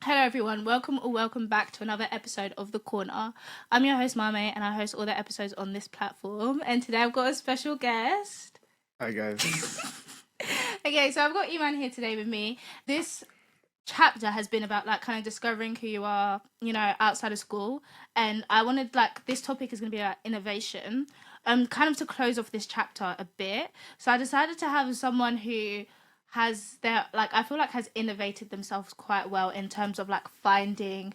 Hello, everyone. Welcome or welcome back to another episode of The Corner. I'm your host, Mame, and I host all the episodes on this platform. And today I've got a special guest. Hi guys. Okay, so I've got Iman here today with me. This chapter has been about like kind of discovering who you are, outside of school. And I wanted this topic is going to be about innovation. Kind of to close off this chapter a bit. So I decided to have someone who has their I feel like has innovated themselves quite well in terms of like finding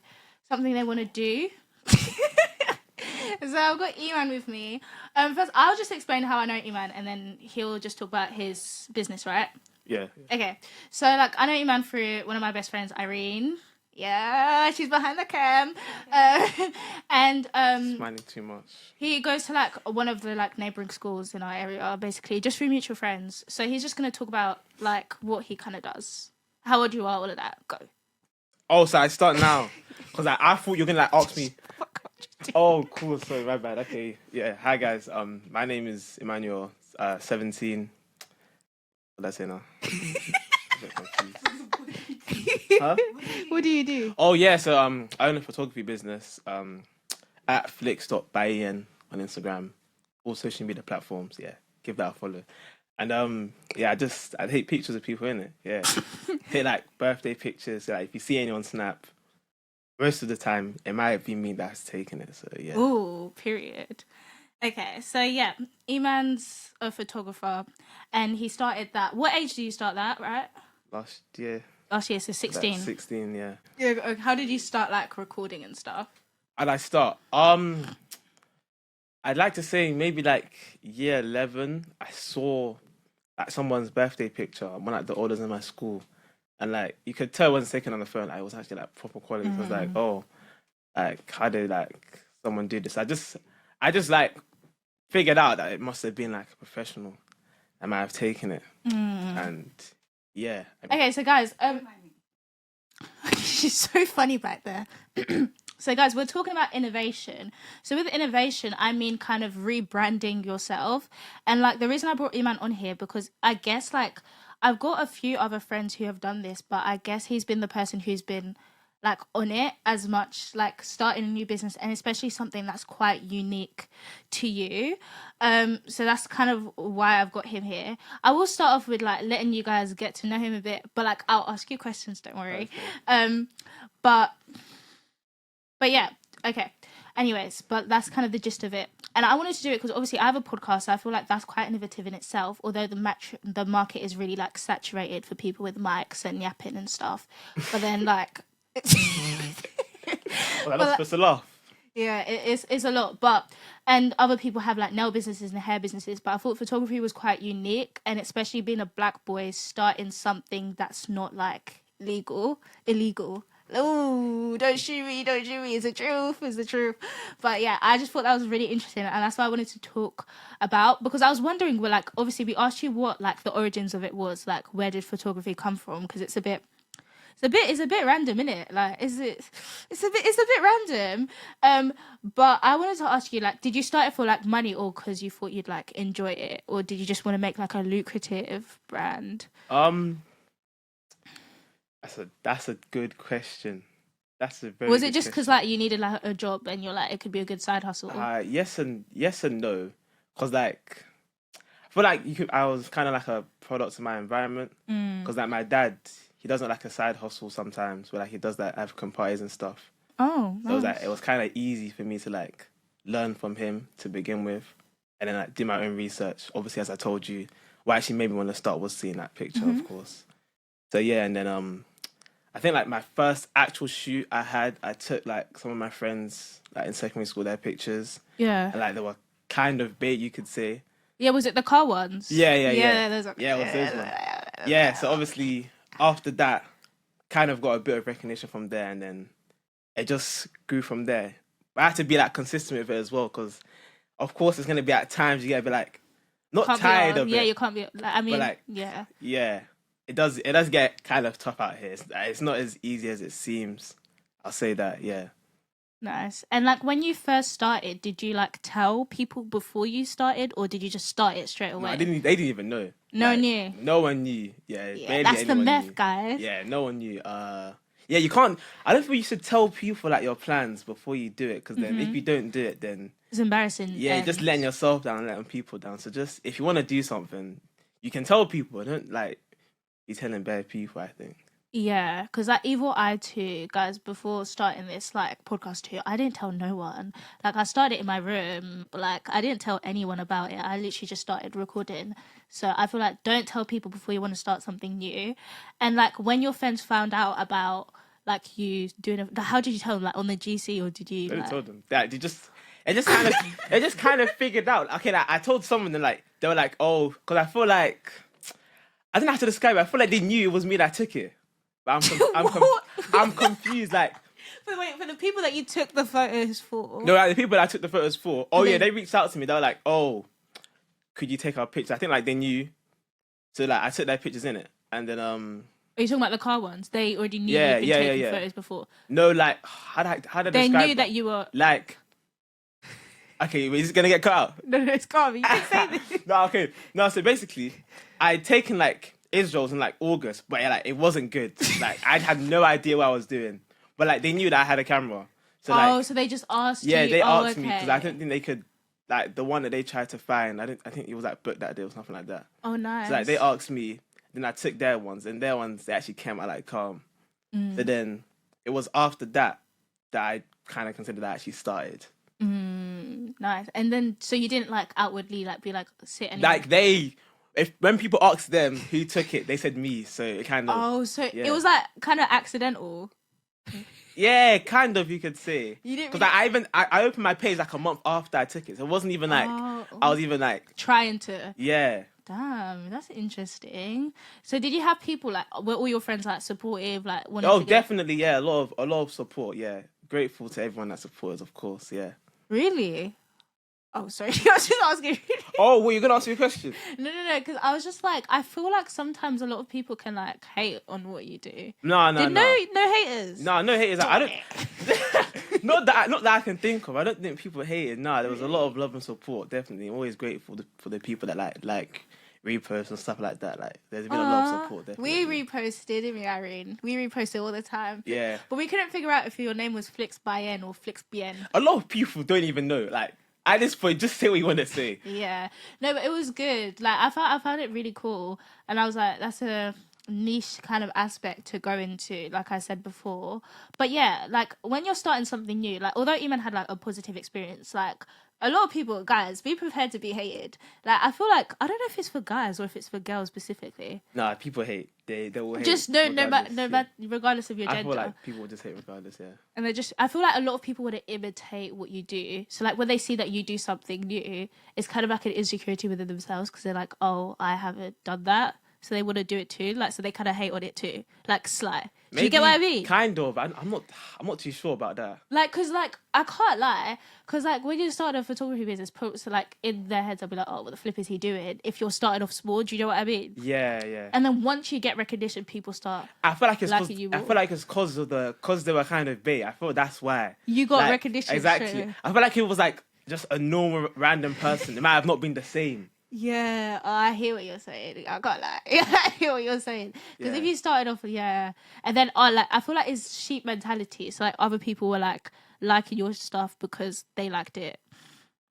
something they want to do. So I've got Iman with me. First I'll just explain how I know Iman and then he'll just talk about his business, right? Yeah. Okay. So I know Iman through one of my best friends, Irene. Yeah, she's behind the cam. And Smiling too much. he goes to one of the neighboring schools in our area, basically, just through mutual friends. So he's just gonna talk about what he kind of does, how old you are, all of that. Go. Oh, so I start now because I thought you were gonna ask me. Oh, cool. Sorry, my bad. Okay. Yeah. Hi guys. My name is Emmanuel. 17. What did I say now? A bit confused. Huh? What do you do? Oh yeah. So I own a photography business. At flicks.byen on Instagram, all social media platforms. Yeah, give that a follow. And yeah, I hate pictures of people in it. Yeah, hate birthday pictures. Like if you see any on Snap, most of the time it might be me that's taking it. So yeah. Ooh, period. Okay, so yeah, Iman's a photographer, and he started that. What age do you start that? Right, Last year, last year, so about 16. 16. Yeah. Yeah. How did you start recording and stuff? And I start. I'd like to say maybe year 11. I saw someone's birthday picture, one the orders in my school, and you could tell it wasn't taken on the phone. It was actually proper quality. It was oh, how did someone do this? I just figured out that it must have been a professional. I might have taken it, and yeah. Okay, so guys, she's so funny back there. So guys, we're talking about innovation. So with innovation, I mean kind of rebranding yourself. And the reason I brought Iman on here because I guess I've got a few other friends who have done this, but I guess he's been the person who's been on it as much, starting a new business, and especially something that's quite unique to you. So that's kind of why I've got him here. I will start off with letting you guys get to know him a bit, but I'll ask you questions, don't worry. But yeah, okay. Anyways, but that's kind of the gist of it. And I wanted to do it because obviously I have a podcast, so I feel like that's quite innovative in itself, although the market is really saturated for people with mics and yapping and stuff. But then Well, that's supposed to laugh. yeah, it's a lot, and other people have nail businesses and hair businesses, but I thought photography was quite unique, and especially being a black boy starting something that's not illegal. Oh, don't shoot me, don't shoot me. It's the truth. But yeah, I just thought that was really interesting, and that's why I wanted to talk about, because I was wondering, obviously we asked you what the origins of it was, where did photography come from? Because it's a bit random, isn't it? It's a bit random. But I wanted to ask you, did you start it for money, or because you thought you'd enjoy it, or did you just want to make a lucrative brand? That's a good question. That's a very. Was it just because you needed a job and you're it could be a good side hustle? Yes and no, because I feel I was kind of a product of my environment, because my dad, he does a side hustle sometimes where he does African parties and stuff. Oh, so nice. it was kind of easy for me to learn from him to begin with, and then do my own research. Obviously, as I told you, what actually made me want to start was seeing that picture, of course. So yeah, and then I think my first actual shoot I took some of my friends in secondary school, their pictures. Yeah. And they were kind of big, you could say. Yeah, was it the car ones? Yeah. Those are... Yeah, it was those ones. Yeah, so obviously after that, kind of got a bit of recognition from there, and then it just grew from there. But I had to be consistent with it as well, because of course it's gonna be at times you gotta be not Can't tired of it. Yeah, you can't be. I mean, but yeah. Yeah. It does get kind of tough out here. It's not as easy as it seems. I'll say that, yeah. Nice. And when you first started, did you tell people before you started, or did you just start it straight away? No, they didn't even know. No one knew. No one knew. Yeah, that's the anyone meth, knew. guys. Yeah, no one knew. Yeah, you can't. I don't think you should tell people like your plans before you do it, because then if you don't do it, then It's embarrassing. yeah, you're just and- letting yourself down, and letting people down. So just if you want to do something, you can tell people. Don't like be telling bad people. I think. Yeah, because like Evil Eye 2, guys, before starting this like podcast too, I didn't tell no one. Like I started in my room, but like I didn't tell anyone about it. I literally just started recording. So I feel like don't tell people before you want to start something new. And like when your friends found out about like you doing it, how did you tell them? Like on the GC, or did you I like... told them that it just kind of figured out. Okay, like, I told someone and like they were like, oh, because I feel like I don't know how to describe it. I feel like they knew it was me that took it, but I'm confused. Like, But wait, for the people that you took the photos for. no, like, the people that I took the photos for. Oh yeah, They- they reached out to me. They were like, oh, could you take our pictures? I think like they knew, so like I took their pictures in it, and then Are you talking about the car ones? They already knew Yeah, you'd been yeah, taking yeah. photos before. no, like how did I They describe knew it? that you were... Like, okay, is it gonna get cut out? No, it's got me. You can say this. No, okay. No, so basically, I'd taken like Israel's in like August, but yeah, like it wasn't good. Like I had no idea what I was doing, but like they knew that I had a camera. So like, Oh, so they just asked yeah, you. they Oh, asked me because okay. I don't think they could. Like the one that they tried to find, I think it was like booked that day or something like that. Oh, nice. So like they asked me, then I took their ones, and their ones they actually came out like calm. So then it was after that that I kind of considered that I actually started. Nice. And then, so you didn't like outwardly like be like sit anywhere. Like when people asked them who took it, they said me. So it kind of Oh, so yeah. it was like kind of accidental. yeah, kind of you could say. You didn't Because I opened my page like a month after I took it, so it wasn't even like Oh. I was even like Trying to. yeah. Damn, that's interesting. So did you have people like, were all your friends like supportive, like wanting Oh, to get... definitely, yeah. A lot of support. Yeah, grateful to everyone that supports, of course. Yeah. Really? Oh, sorry. I was just asking. Oh, well, you're gonna ask me a question. No, because I was just like, I feel like sometimes a lot of people can like hate on what you do. No. No haters. No haters. I don't. not that I can think of. I don't think people hated. No, there was a lot of love and support. Definitely, I'm always grateful for the people that like repost and stuff like that. Like, there's been a lot of support. Definitely. We reposted, didn't we, Irene? We reposted all the time. Yeah. But we couldn't figure out if your name was Flix Bien or Flix Bien. A lot of people don't even know. Like at this point, just say what you want to say. Yeah. No, but it was good. Like I found it really cool, and I was like, that's a niche kind of aspect to go into, like I said before. But yeah, like when you're starting something new, like although Iman had like a positive experience, like a lot of people, guys, be prepared to be hated. Like I feel like I don't know if it's for guys or if it's for girls specifically. Nah, people hate. They will hate. Just no regardless, matter regardless of your I gender. feel like people will just hate regardless. Yeah. And I feel like a lot of people want to imitate what you do. So like when they see that you do something new, it's kind of like an insecurity within themselves because they're like, oh, I haven't done that. So they want to do it too. Like, so they kind of hate on it too. Like Sly. Do you get what I mean? Kind of. I'm not too sure about that. Like, cause like, I can't lie. Cause like when you start a photography business, so like in their heads, I'll be like, oh, what the flip is he doing? If you're starting off small, do you know what I mean? Yeah. And then once you get recognition, people start... I feel like it's liking you more. because they were kind of bait. I feel that's why You got Like, recognition. exactly. straight. I feel like it was like just a normal random person. It might have not been the same. Yeah, I hear what you're saying. I got like, I hear what you're saying. Because if Yeah. you started off, and then like I feel like it's sheep mentality. So like other people were like liking your stuff because they liked it.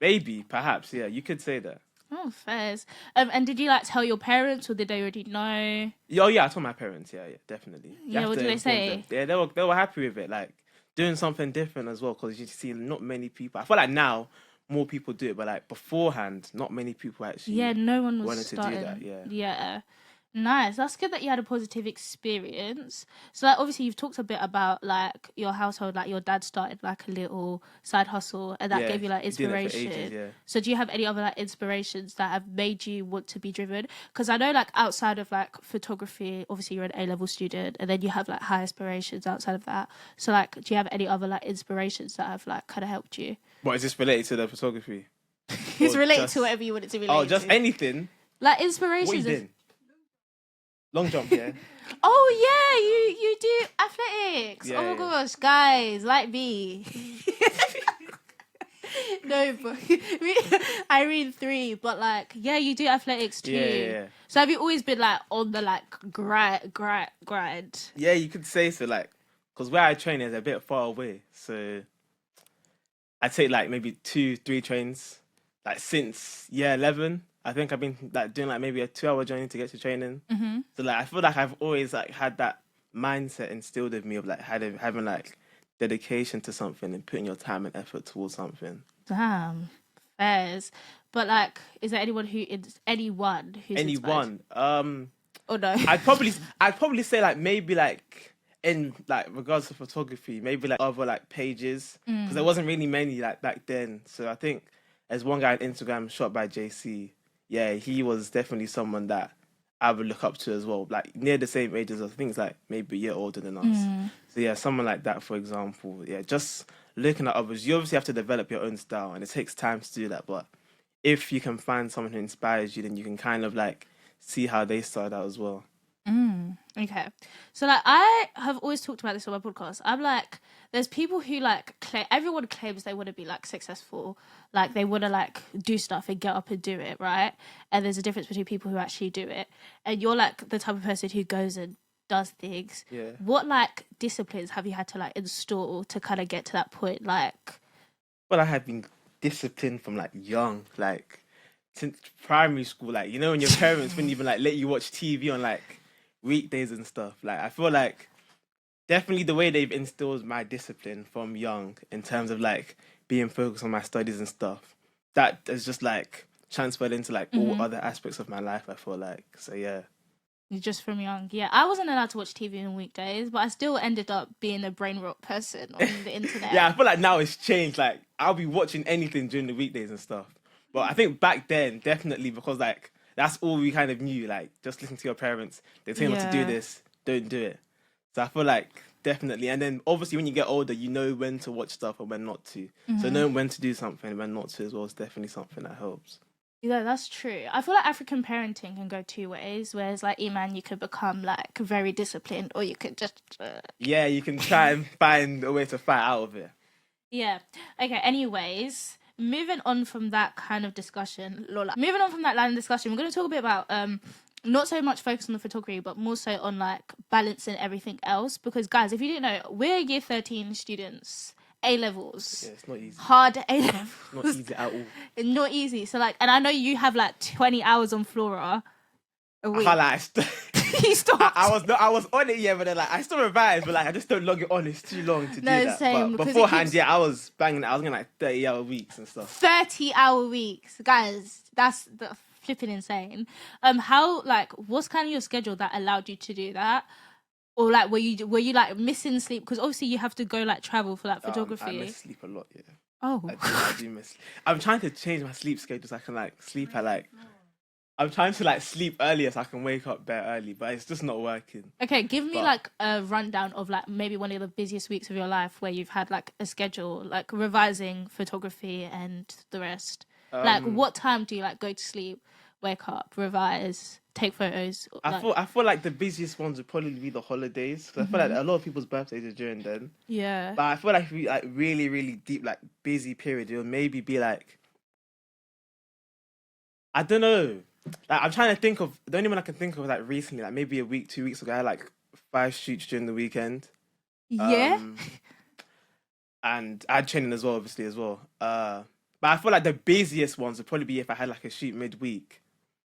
Maybe, perhaps, yeah. You could say that. Oh, fairs. And did you like tell your parents, or did they already know? Oh yeah, I told my parents. Yeah, definitely. You Yeah, have what to did they inform say? them. Yeah, they were happy with it. Like doing something different as well, because you see not many people. I feel like now more people do it, but like beforehand, not many people actually. Yeah, no one was wanted to do starting. that, yeah. Yeah. Nice. That's good that you had a positive experience. So like obviously you've talked a bit about like your household, like your dad started like a little side hustle and that Yeah, gave you like he did it for inspiration. ages, yeah. So do you have any other like inspirations that have made you want to be driven? Because I know like outside of like photography, obviously you're an A-level student and then you have like high aspirations outside of that. So like do you have any other like inspirations that have like kind of helped you? What is this related to the photography? It's Or related just- to whatever you want it to relate Oh, just to. anything. Like What you inspirations. doing? Long jump, yeah. Oh yeah, you do athletics. Yeah, Oh my yeah. gosh, guys, like me. No, but I read 3, but like yeah, you do athletics too. Yeah. So have you always been like on the like grind? Yeah, you could say so. Like because where I train is a bit far away, so I take like maybe 2, 3 trains. Like since year 11, I think I've been like doing like maybe a 2 hour journey to get to training. Mm-hmm. So like I feel like I've always like had that mindset instilled in me of like having like dedication to something and putting your time and effort towards something. Damn, fairs. But like, is there anyone who's inspired? Anyone? Oh no. I'd probably say like maybe like in like regards to photography, maybe like other like pages because there wasn't really many like back then. So I think there's one guy on Instagram shot by JC. Yeah, he was definitely someone that I would look up to as well. Like near the same age as us. I think he's like maybe a year older than us. So yeah, someone like that, for example. Yeah, just looking at others. You obviously have to develop your own style, and it takes time to do that. But if you can find someone who inspires you, then you can kind of like see how they started out as well. Okay. So like I have always talked about this on my podcast. I'm like, there's people who like everyone claims they want to be like successful, like they want to like do stuff and get up and do it, right? And there's a difference between people who actually do it. And you're like the type of person who goes and does things. Yeah. What like disciplines have you had to like install to kind of get to that point? Like, Well, I have been disciplined from like young, like since primary school. Like you know, when your parents wouldn't even like let you watch TV on like weekdays and stuff. Like I feel like definitely the way they've instilled my discipline from young in terms of like being focused on my studies and stuff. That has just like transferred into like all other aspects of my life. I feel like so yeah. just from young. Yeah, I wasn't allowed to watch TV on weekdays, but I still ended up being a brain rot person on the internet. Yeah, I feel like now it's changed. Like I'll be watching anything during the weekdays and stuff. But I think back then, definitely because like that's all we kind of knew. Like just listen to your parents. They tell you what to do Yeah. this, don't do it. So I feel like definitely. And then obviously when you get older, you know when to watch stuff and when not to. So knowing when to do something and when not to as well is definitely something that helps. Yeah, that's true. I feel like African parenting can go two ways. Whereas, like, Iman, you could become like very disciplined, or you could just. Yeah, you can try and find a way to fight out of it. Yeah. Okay. Anyways, moving on from that kind of discussion, Lola. Moving on from that line of discussion, we're going to talk a bit about not so much focus on the photography, but more so on like balancing everything else. Because guys, if you didn't know, we're year 13 students. A levels. Yeah, it's not easy. Hard A levels. Not easy at all. Not easy. So like, and I know you have like 20 hours on Flora a week. I can't lie. You stopped. I was on it, yeah, but then like I still revised, but like I just don't log it on. It's too long to do that. Same, But because it beforehand, keeps- yeah, I was banging it. I was getting like 30-hour weeks and stuff. 30-hour weeks, guys. That's the flipping insane. How like what's kind of your schedule that allowed you to do that? Or like were you like missing sleep? Because obviously you have to go like travel for like photography. I miss sleep a lot, yeah. Oh, I do miss. I'm trying to change my sleep schedule so I can like sleep at like. I'm trying to like sleep earlier so I can wake up better early, but it's just not working. okay. Give me But- like a rundown of like maybe one of the busiest weeks of your life where you've had like a schedule, like revising photography and the rest. Like what time do you like go to sleep, wake up, revise, take photos? I feel like the busiest ones would probably be the holidays because I feel like a lot of people's birthdays are during then. Yeah. But I feel like like really, really deep, like busy period, it'll maybe be like, I don't know. Like I'm trying to think of the only one I can think of like recently, like maybe a week, 2 weeks ago, I had like 5 shoots during the weekend. Yeah. And I had training as well, obviously as well. But I feel like the busiest ones would probably be if I had like a shoot midweek,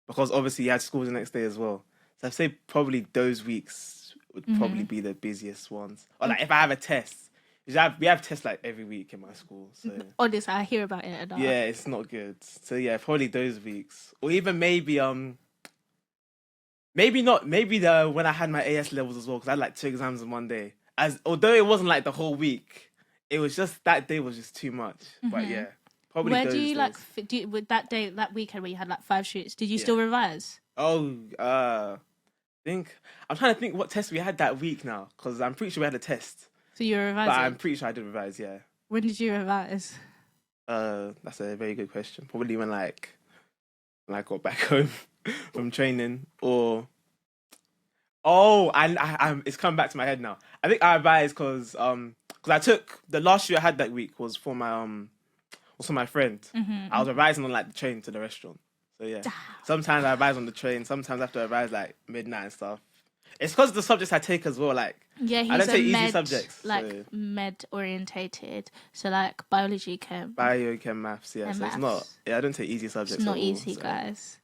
because obviously you had school the next day as well. So I'd say probably those weeks would probably be the busiest ones. Or like if I have a test. Because we have tests like every week in my school. So Honestly, I hear about it enough. yeah, it's not good. So yeah, probably those weeks. Or even maybe maybe when I had my AS levels as well, because I had like 2 exams in one day. Although it wasn't like the whole week, it was just that day was just too much. But yeah, probably Where those do you like days. with that weekend where you had like 5 shoots? Did you still revise? I think I'm trying to think what test we had that week now, because I'm pretty sure we had a test. So you were revising. But I'm pretty sure I did revise. Yeah. When did you revise? That's a very good question. Probably when I got back home from training, or and it's come back to my head now. I think I revised because I took the last shoot I had that week was for my friend. I was revising on like the train to the restaurant. So yeah, sometimes I revise on the train. Sometimes I have to revise like midnight and stuff. It's because the subjects I take as well. Like, Yeah, he's I don't a take easy med, subjects. like So med orientated. So like biology, chem, bio, chem, maths. Yeah, and so it's maths. not. Yeah, I don't take easy It's subjects not at all. easy, So. guys.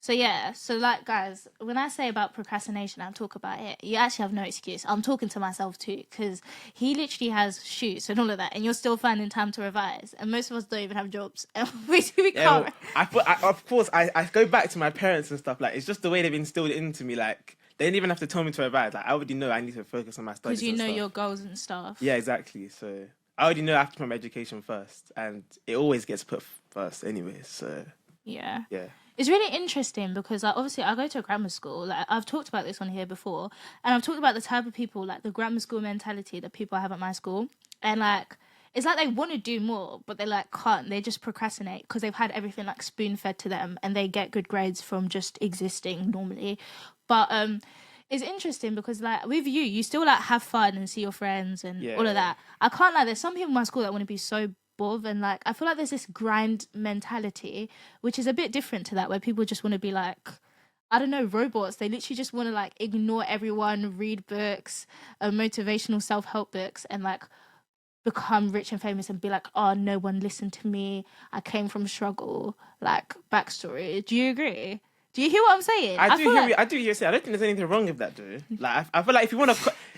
So yeah, so like guys, when I say about procrastination, I'm talking about it. You actually have no excuse. I'm talking to myself too, because he literally has shoots and all of that, and you're still finding time to revise. And most of us don't even have jobs, and we Yeah, can't. well, of course, I go back to my parents and stuff. Like, it's just the way they've instilled it into me. Like, they didn't even have to tell me to revise. Like, I already know I need to focus on my studies. Because you and know stuff. your goals and stuff. Yeah, exactly. So I already know I have to put my education first, and it always gets put first anyway. So Yeah. yeah. It's really interesting because, like, obviously, I go to a grammar school. Like, I've talked about this on here before, and I've talked about the type of people, like the grammar school mentality that people have at my school, and like, it's like they want to do more, but they like can't. They just procrastinate because they've had everything like spoon fed to them, and they get good grades from just existing normally. But it's interesting because like with you, you still like have fun and see your friends and all of that. I can't lie. There's some people in my school that want to be so and like I feel like there's this grind mentality which is a bit different to that, where people just want to be like, I don't know, robots. They literally just want to like ignore everyone, read books, motivational self-help books, and like become rich and famous and be like, oh, no one listened to me, I came from struggle, like backstory. Do you agree? Do you hear what I'm saying? I do hear you say. I don't think there's anything wrong with that, though. Like, I feel like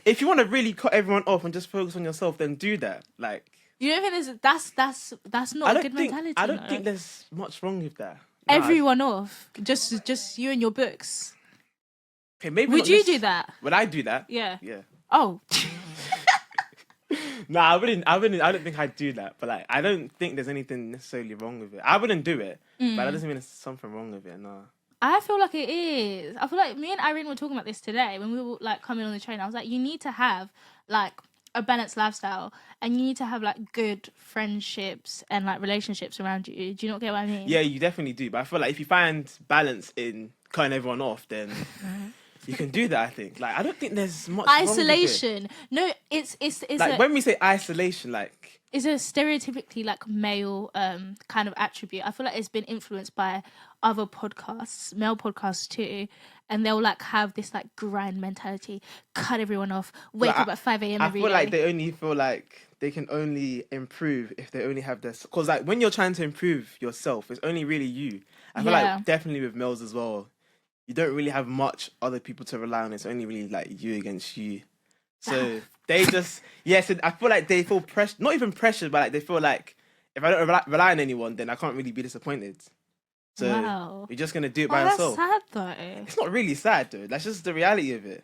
if you want to really cut everyone off and just focus on yourself, then do that. Like, you don't think that's not a good mentality? I don't think there's much wrong with that. Everyone off, just you and your books. Okay, maybe. Would you do that? Would I do that? Yeah. Yeah. Oh. No, I wouldn't. I don't think I'd do that. But like, I don't think there's anything necessarily wrong with it. I wouldn't do it, but that doesn't mean there's something wrong with it. No. I feel like it is. I feel like me and Irene were talking about this today when we were like coming on the train. I was like, you need to have like a balanced lifestyle, and you need to have like good friendships and like relationships around you. Do you not get what I mean? Yeah, you definitely do. But I feel like if you find balance in cutting everyone off, then you can do that. I think. Like, I don't think there's much isolation. Wrong with it. No, it's like when we say isolation, like it's a stereotypically like male kind of attribute. I feel like it's been influenced by other podcasts, male podcasts too, and they'll like have this like grind mentality, cut everyone off, wake up at 5 a.m. every day. I feel like they only feel like they can only improve if they only have this. Because like when you're trying to improve yourself, it's only really you. I feel like definitely with males as well, you don't really have much other people to rely on. It's only really like you against you. So they just, so I feel like they feel pressure, not even pressure, but like they feel like if I don't rely on anyone, then I can't really be disappointed. So you're just going to do it by yourself. That's sad though. It's not really sad though. That's just the reality of it.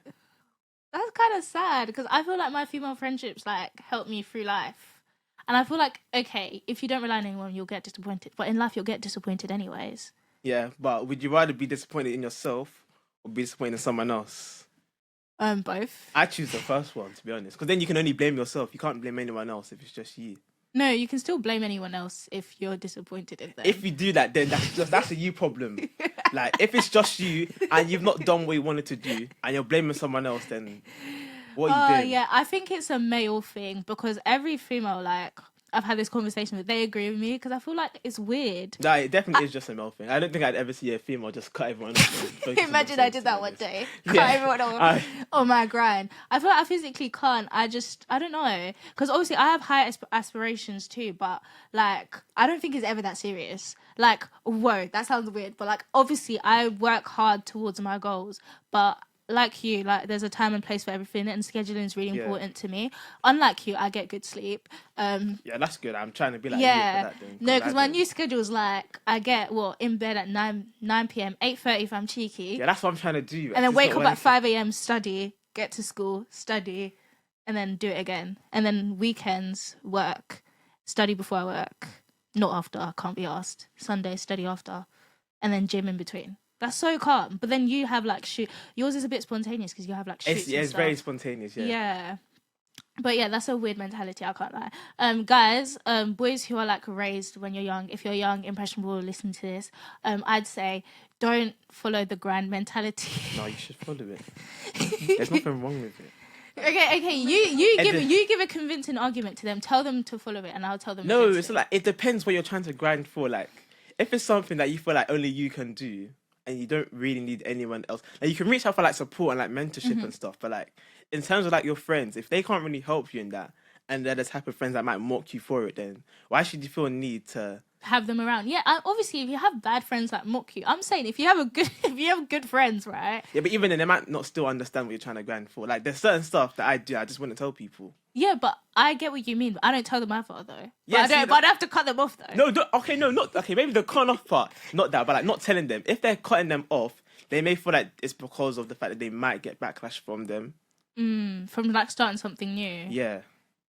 That's kind of sad because I feel like my female friendships like help me through life. And I feel like, okay, if you don't rely on anyone, you'll get disappointed. But in life, you'll get disappointed anyways. Yeah, but would you rather be disappointed in yourself or be disappointed in someone else? Both. I choose the first one, to be honest, because then you can only blame yourself. You can't blame anyone else if it's just you. No, you can still blame anyone else if you're disappointed in them. If you do that, then that's a you problem. Like, if it's just you and you've not done what you wanted to do and you're blaming someone else, then what are you doing? Yeah, I think it's a male thing because every female, like, I've had this conversation with, they agree with me because I feel like it's weird. No, it definitely is just a male thing. I don't think I'd ever see a female just cut everyone off. Imagine I did that one day. Cut everyone off on my grind. I feel like I physically can't. I don't know. Because obviously I have high aspirations too, but like, I don't think it's ever that serious. Like, whoa, that sounds weird. But like, obviously I work hard towards my goals, but like you, like there's a time and place for everything, and scheduling is really important to me. Unlike you, I get good sleep. Yeah, that's good. I'm trying to be like you for that then. No, because my new schedule is like I get in bed at 9 p.m, 8:30 if I'm cheeky. Yeah, that's what I'm trying to do. And then wake up at 5 a.m, study, get to school, study, and then do it again. And then weekends work, study before I work, not after. I can't be asked. Sunday study after, and then gym in between. That's so calm. But then you have like yours is a bit spontaneous because you have like shoots. It's very spontaneous. Yeah. But yeah, that's a weird mentality. I can't lie. Guys, boys who are like raised when you're young, if you're young, impressionable, listen to this. I'd say don't follow the grind mentality. No, you should follow it. There's nothing wrong with it. Okay. You give a convincing argument to them. Tell them to follow it, and I'll tell them. No, it's like it depends what you're trying to grind for. Like, if it's something that you feel like only you can do, and you don't really need anyone else. Like, you can reach out for like support and like mentorship and stuff, but like in terms of like your friends, if they can't really help you in that, and they're the type of friends that might mock you for it, then why should you feel a need to have them around? Yeah, obviously, if you have bad friends that mock you, I'm saying if you have good friends, right? Yeah, but even then, they might not still understand what you're trying to grind for. Like, there's certain stuff that I do, I just wouldn't tell people. Yeah, but I get what you mean. But I don't tell them either, though. Yeah, but I'd have to cut them off, though. No, not okay. Maybe the cutting off part, not that, but like not telling them. If they're cutting them off, they may feel like it's because of the fact that they might get backlash from them. From like starting something new. Yeah.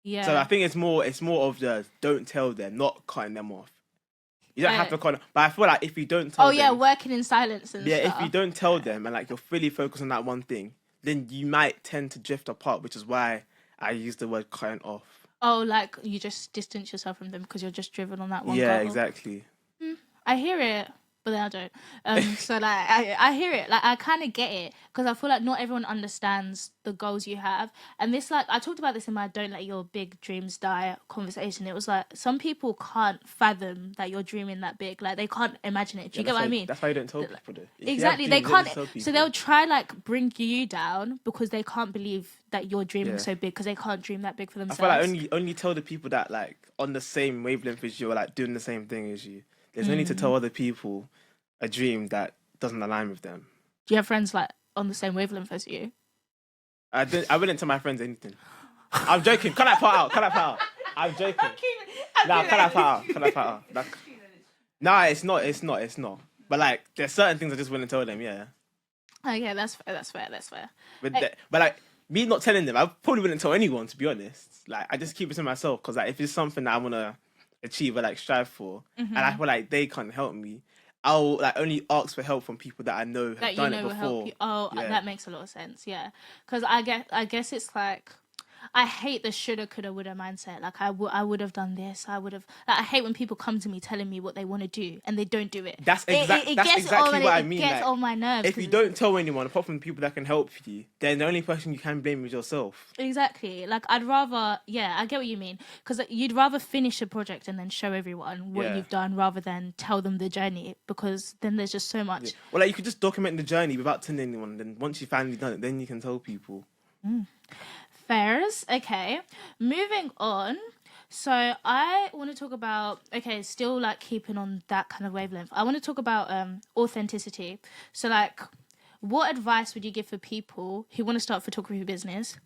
Yeah. So I think it's more of the don't tell them, not cutting them off. You don't have to cut them, but I feel like if you don't tell them... Oh, yeah, working in silence and stuff. Yeah, if you don't tell them and like you're fully focused on that one thing, then you might tend to drift apart, which is why I use the word cutting off. Oh, like you just distance yourself from them because you're just driven on that one Yeah, goal. exactly. I hear it, but then I don't. So like I hear it, like I kind of get it, because I feel like not everyone understands the goals you have. And this, like, I talked about this in my "Don't Let Your Big Dreams Die" conversation. It was like some people can't fathom that you're dreaming that big, like they can't imagine it. Do you get what I mean? That's why you don't tell people, though. Exactly, they can't. So they'll try like bring you down because they can't believe that you're dreaming so big, because they can't dream that big for themselves. I feel like only tell the people that like on the same wavelength as you, or like doing the same thing as you. There's no need to tell other people a dream that doesn't align with them. Do you have friends like on the same wavelength as you? I wouldn't tell my friends anything. I'm joking. Cut that part out. I'm joking. Nah, cut that part out. Nah, it's not. But like, there's certain things I just wouldn't tell them. Yeah. Okay, that's fair. But like me not telling them, I probably wouldn't tell anyone, to be honest. Like, I just keep it to myself, because like if it's something that I wanna achieve or like strive for, and I feel like they can't help me, I'll like only ask for help from people that I know have done it before. Help you. Oh, yeah. That makes a lot of sense. Yeah, because I guess it's like, I hate the shoulda, coulda, woulda mindset. Like I would have done this. I would have. Like, I hate when people come to me telling me what they want to do and they don't do it. That's exactly what I mean. It gets like, on my nerves. If you don't tell anyone, apart from the people that can help you, then the only person you can blame is yourself. Exactly. Like, I'd rather, I get what you mean, because you'd rather finish a project and then show everyone what you've done rather than tell them the journey, because then there's just so much. Yeah. Well, like, you could just document the journey without telling anyone. Then once you've finally done it, then you can tell people. Fairs. Okay, moving on. So I want to talk about, still like keeping on that kind of wavelength, I want to talk about authenticity. So like, what advice would you give for people who want to start a photography business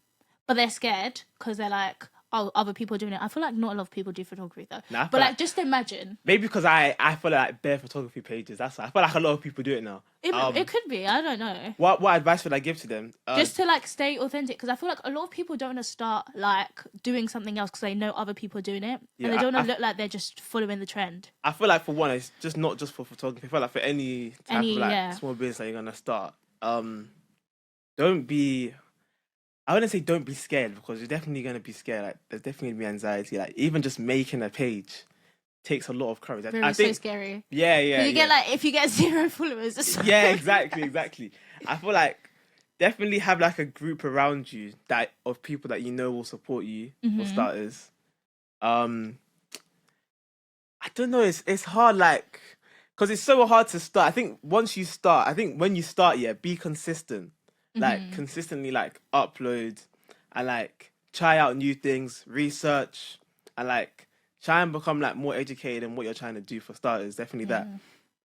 but they're scared because they're like, oh, other people are doing it? I feel like not a lot of people do photography though. Nah, but like, just imagine. Maybe because I follow like bare photography pages. That's why I feel like a lot of people do it now. It could be. I don't know. What advice would I give to them? Just to like stay authentic, because I feel like a lot of people don't want to start like doing something else because they know other people are doing it, and they don't want to look like they're just following the trend. I feel like for one, it's just not just for photography. I feel like for any type of like small business that you're gonna start, don't be. I wouldn't say don't be scared, because you're definitely gonna be scared. Like, there's definitely gonna be anxiety. Like, even just making a page takes a lot of courage. I think so scary. Yeah. You get like, if you get 0 followers. Yeah, exactly. I feel like definitely have like a group around you that of people that you know will support you for starters. I don't know. It's hard, like, because it's so hard to start. I think when you start, be consistent. Like, consistently, like, upload and like try out new things, research, and like try and become like more educated in what you're trying to do for starters. Definitely that.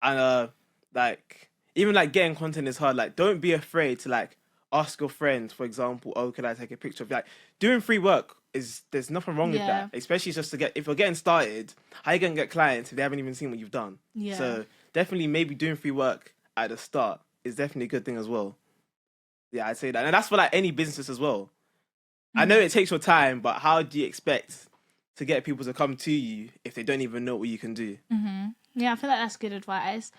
And like, even like getting content is hard. Like, don't be afraid to like ask your friends, for example, oh, can I take a picture of you? Like, doing free work there's nothing wrong with that. Especially just if you're getting started, how are you gonna get clients if they haven't even seen what you've done? Yeah. So definitely maybe doing free work at the start is definitely a good thing as well. Yeah, I'd say that. And that's for like any businesses as well. I know it takes your time, but how do you expect to get people to come to you if they don't even know what you can do? Yeah, I feel like that's good advice.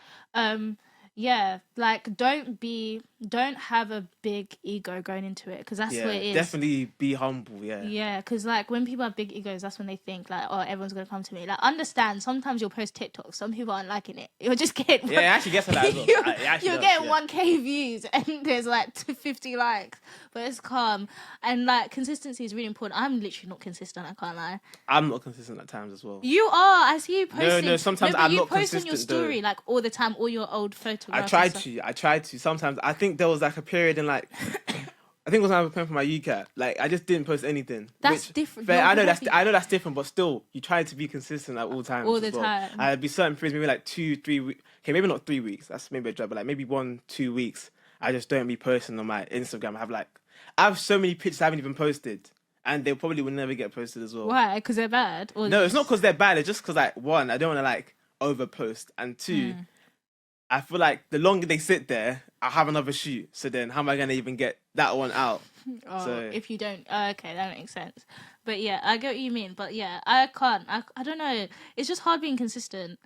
Yeah, like don't have a big ego going into it, because that's what it is. Definitely be humble. Yeah, because like when people have big egos, that's when they think like, oh, everyone's gonna come to me. Like, understand, sometimes you'll post TikTok, some people aren't liking it, you'll just get it actually gets to that as well. You're getting 1K views and there's like 50 likes, but it's calm. And like, consistency is really important. I'm literally not consistent, I can't lie. I'm not consistent at times as well. You are. I see you posting. No, sometimes I'm not consistent. You post on your story like all the time, all your old photos. photographs. I tried to. Sometimes I think there was like a period in like I think it was when I was paying for my UCAT. Like I just didn't post anything. That's different. But I know You're I know that's different, but still, you try to be consistent at all times. all the as well. time. I'd be certain periods, maybe like 2-3 weeks. Okay, maybe not 3 weeks. That's maybe a job, but like maybe 1-2 weeks. I just don't be posting on my Instagram. I have so many pictures I haven't even posted, and they probably will never get posted as well. Why? Because they're bad? Or No, it's not because they're bad. It's just because like one, I don't want to like overpost, and two, I feel like the longer they sit there, I'll have another shoot. So then, how am I gonna even get that one out? Oh, So if you don't, okay, that makes sense. But yeah, I get what you mean. But yeah, I can't. I don't know. It's just hard being consistent.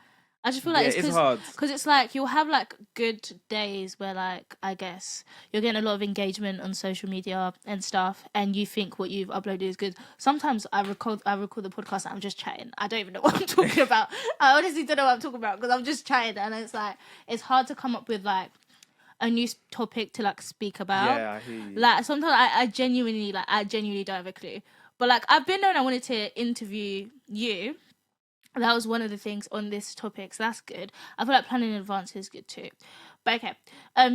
I just feel like it's hard because it's like you'll have like good days where like I guess you're getting a lot of engagement on social media and stuff, and you think what you've uploaded is good. Sometimes I record the podcast and I'm just chatting. I don't even know what I'm talking about. I honestly don't know what I'm talking about because I'm just chatting, and it's like it's hard to come up with like a new topic to like speak about. Yeah, I hear you. Like sometimes I genuinely don't have a clue. But like I've been known I wanted to interview you. That was one of the things on this topic, so that's good. I feel like planning in advance is good too. But okay.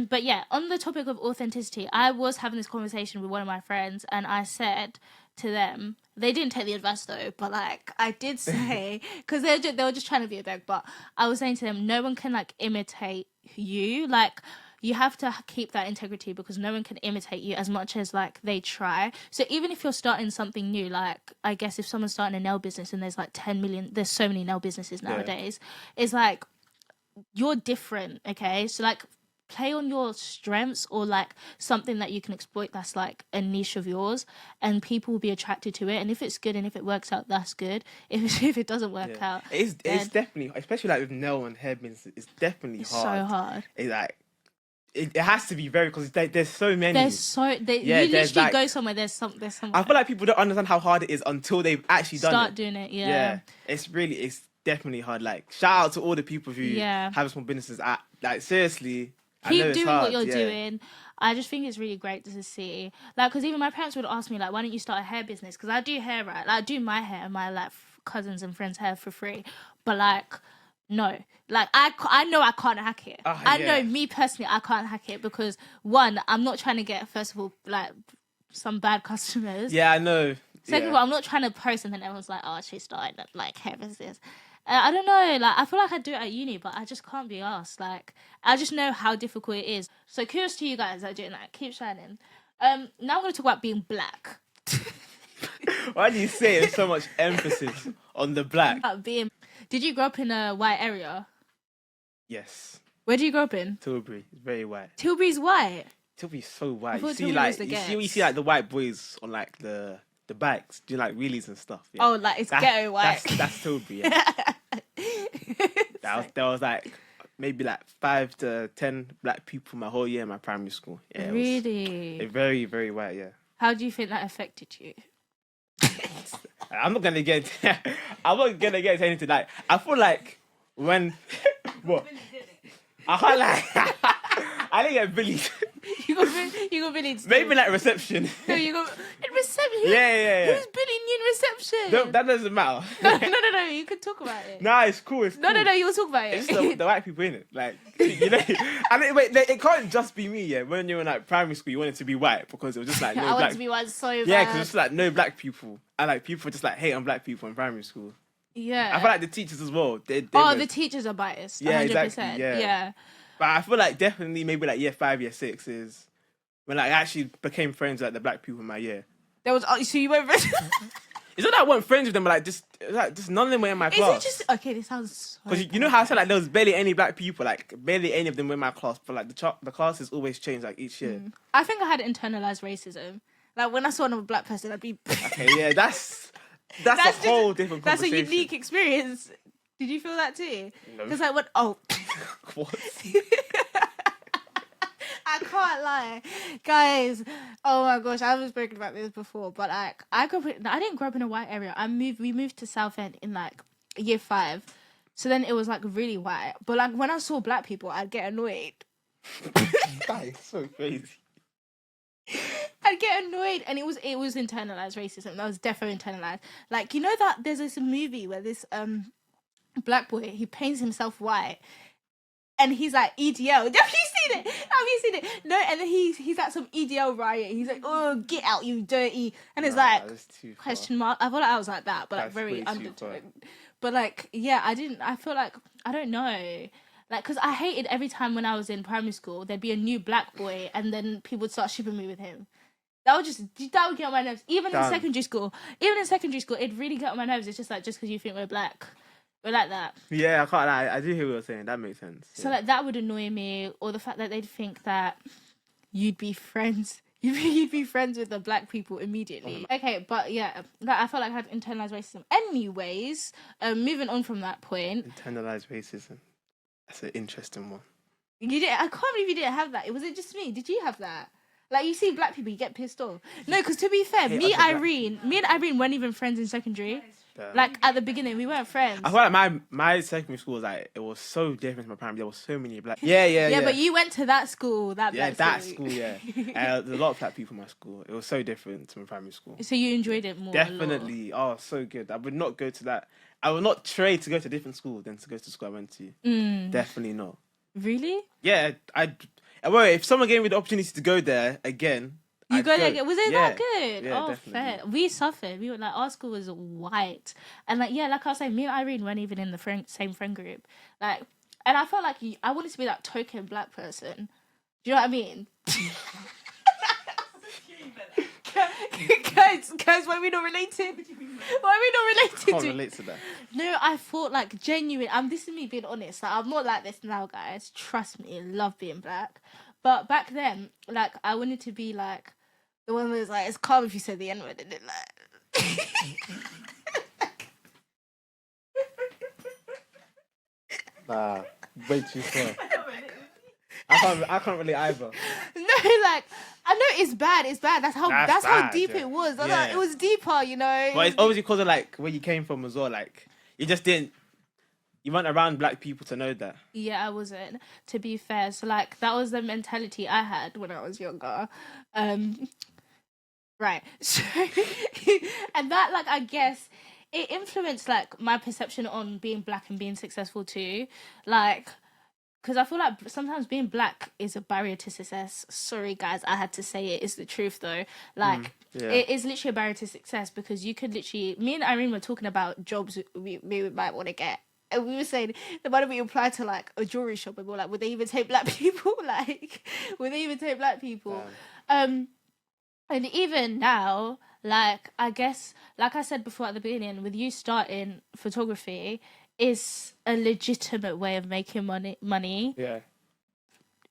But yeah, on the topic of authenticity, I was having this conversation with one of my friends, and I said to them, they didn't take the advice though, but like I did say, because they were just trying to be a beg, but I was saying to them, no one can like imitate you. Like you have to keep that integrity because no one can imitate you as much as like they try. So even if you're starting something new, like I guess if someone's starting a nail business and there's like 10 million, there's so many nail businesses nowadays, it's like you're different, okay? So like play on your strengths or like something that you can exploit that's like a niche of yours, and people will be attracted to it. And if it's good and if it works out, that's good. If it doesn't work out, it's definitely, especially like with nail and hair business, it's definitely hard. So hard. It's like it has to be very because there's so many. You literally like, go somewhere. There's some. I feel like people don't understand how hard it is until they've actually start doing it. Yeah. It's definitely hard. Like shout out to all the people who have small businesses. Like seriously, keep doing what you're doing. I just think it's really great to see. Like, because even my parents would ask me like, why don't you start a hair business? Because I do hair, right? Like, I do my hair and my like cousins and friends' hair for free, but like. No, like I know I can't hack it. I know me personally, I can't hack it because one, I'm not trying to get first of all like some bad customers. Yeah, I know. Second of all, I'm not trying to post and then everyone's like, oh, she started like hair business. I don't know. Like I feel like I do it at uni, but I just can't be asked. Like I just know how difficult it is. So kudos to you guys that are doing that. Keep shining. Now I'm going to talk about being black. Why do you say it with so much emphasis on the black? Did you grow up in a white area? Yes. Where do you grow up in? Tilbury. It's very white. Tilbury's white? Tilbury's so white. You see like the white boys on like the bikes do like wheelies and stuff. Yeah. Oh, like it's ghetto white. That's Tilbury, yeah. There was like maybe like 5 to 10 black people my whole year in my primary school. Yeah, really? Very, very white, yeah. How do you think that affected you? I'm not gonna get into anything. Like I feel like when what I can't like I didn't get bullied. You got bullied. Maybe like reception. No, you got in reception. Yeah. Who's bullying you in reception? No, that doesn't matter. No. You can talk about it. Nah, it's cool. No. You'll talk about it. It's the white people in it. Like you know, and it can't just be me. Yeah, when you were in like primary school, you wanted to be white because it was just like no I black. wanted to be white so bad. Yeah, because it's like no black people, and like people just like hate on black people in primary school. Yeah, I feel like the teachers as well. The teachers are biased. Yeah, 100%. exactly. Yeah. But I feel like definitely maybe like year 5, year 6 is when like, I actually became friends with like the black people in my year. There was so you went. It's not that I wasn't friends with them, but like just none of them were in my class. Is it just okay? This sounds because you know how I said like there was barely any black people, like barely any of them were in my class, but like the classes always change like each year. I think I had internalized racism. Like when I saw another black person, I'd be okay. Yeah, that's a whole different conversation. That's a unique experience. Did you feel that too? No. Because I went, What? I can't lie, guys. Oh my gosh, I was spoken about this before, but like I didn't grow up in a white area. We moved to Southend in like year 5, so then it was like really white. But like when I saw black people, I'd get annoyed. That is so crazy. I'd get annoyed, and it was internalized racism. That was definitely internalized. Like you know that there's this movie where this black boy he paints himself white. and he's like EDL. Have you seen it? Have you seen it? No, and then he's at some EDL riot. He's like, oh, get out, you dirty. And it's like that's too far. question mark. I feel like I was like that, but like That's very way too undertone. But like, yeah, I feel like I don't know. Like, because I hated every time when I was in primary school, there'd be a new black boy, and then people would start shipping me with him. That would get on my nerves. Even in secondary school, it'd really get on my nerves. It's just like, just because you think we're black, we're like that. Yeah, I can't lie. I do hear what you're saying. That makes sense. So like that would annoy me, or the fact that they'd think that you'd be friends. You'd be friends with the black people immediately. Okay, but yeah, like, I felt like I had internalized racism. Anyways, moving on from that point. Internalized racism. That's an interesting one. You didn't. I can't believe you didn't have that. Was it just me? Did you have that? Like, you see black people, you get pissed off. No, because to be fair, me and Irene weren't even friends in secondary. Like, at the beginning, we weren't friends. I feel like my secondary school was like, it was so different from my primary. There was so many black. Yeah. But you went to that school, that black school. Yeah. There's a lot of black people in my school. It was so different to my primary school. So you enjoyed it more? Definitely. Oh, so good. I would not go to that. I would not trade to go to a different school than to go to the school I went to. Definitely not. Really? Yeah, well, if someone gave me the opportunity to go there again, I'd go there again. Was it that good? Yeah, oh, definitely. fair. We suffered. We were like, our school was white, and like, yeah, like I was saying, me and Irene weren't even in the same friend group. Like, and I felt like I wanted to be that token black person. Do you know what I mean? Guys, why are we not related? Why are we not related? I can't relate to that. No, I thought like genuine. This is me being honest. Like, I'm not like this now, guys. Trust me, I love being black. But back then, like, I wanted to be like the one that was like, it's calm if you say the N-word, and it like. Nah, way too far. I can't really either. No, like, I know it's bad. That's how deep it was. Like, it was deeper, you know. But it's obviously because of like where you came from as well. Like, you weren't around black people to know that. Yeah, I wasn't, to be fair. So like that was the mentality I had when I was younger. Right. So and that, like, I guess it influenced like my perception on being black and being successful too. Like, because I feel like sometimes being black is a barrier to success. Sorry, guys, I had to say it. It's the truth, though. Like, it is literally a barrier to success because you could literally... Me and Irene were talking about jobs we might want to get. And we were saying, the moment we applied to, like, a jewelry shop, and we were like, would they even take black people? Like, would they even take black people? And even now, like, I guess, like I said before at the beginning, with you starting photography... is a legitimate way of making money. Yeah.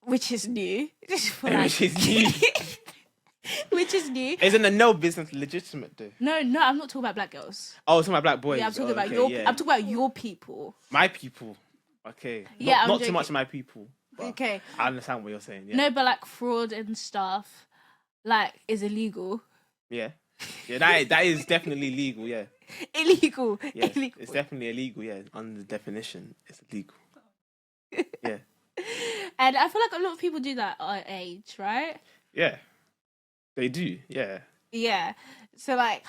Which is new. Which is new. Which is new. Isn't the nail business legitimate though? No, I'm not talking about black girls. Oh, I'm talking about black boys. Yeah, I'm talking about I'm talking about your people. My people. Okay. Yeah, not too much of my people. Okay. I understand what you're saying. Yeah. No, but like fraud and stuff, like, is illegal. Yeah. Yeah, that is definitely legal, yeah. Illegal. Yeah, illegal. it's definitely illegal, yeah. Under the definition, it's illegal. Yeah. And I feel like a lot of people do that at our age, right? Yeah. They do, yeah. Yeah. So, like,